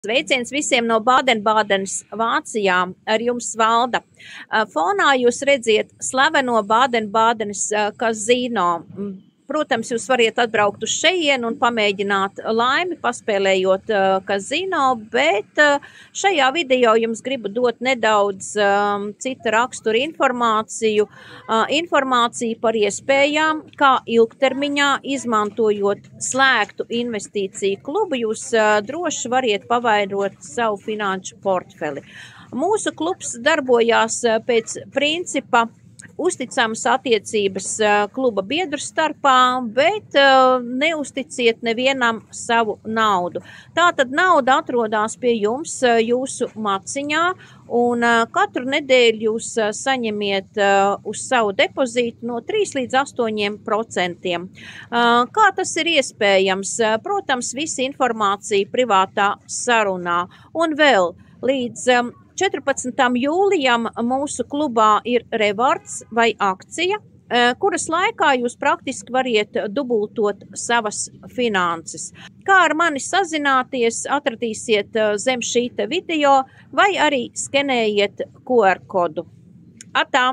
Sveiciens visiem no Bādenbādenes Vācijā, ar jums Valda. Fonā jūs redziet slaveno Bādenbādenes kazino. Protams, jūs variet atbraukt uz šejienu un pamēģināt laimi, paspēlējot kazino, bet šajā video jums gribu dot nedaudz cita rakstura informāciju. Informāciju par iespējām, kā ilgtermiņā, izmantojot slēgtu investīciju klubu, jūs droši variet pavairot savu finanšu portfeli. Mūsu klubs darbojās pēc principa uzticamas attiecības kluba biedru starpā, bet neuzticiet nevienam savu naudu. Tātad nauda atrodas pie jums, jūsu maciņā, un katru nedēļu jūs saņemiet uz savu depozītu no 3 līdz 8%. Kā tas ir iespējams? Protams, visa informācija privātā sarunā. Un vēl līdz 14. jūlijam mūsu klubā ir rewards vai akcija, kuras laikā jūs praktiski variet dubultot savas finanses. Kā ar mani sazināties, atradīsiet zem šīta video vai arī skenējiet QR kodu. Atā!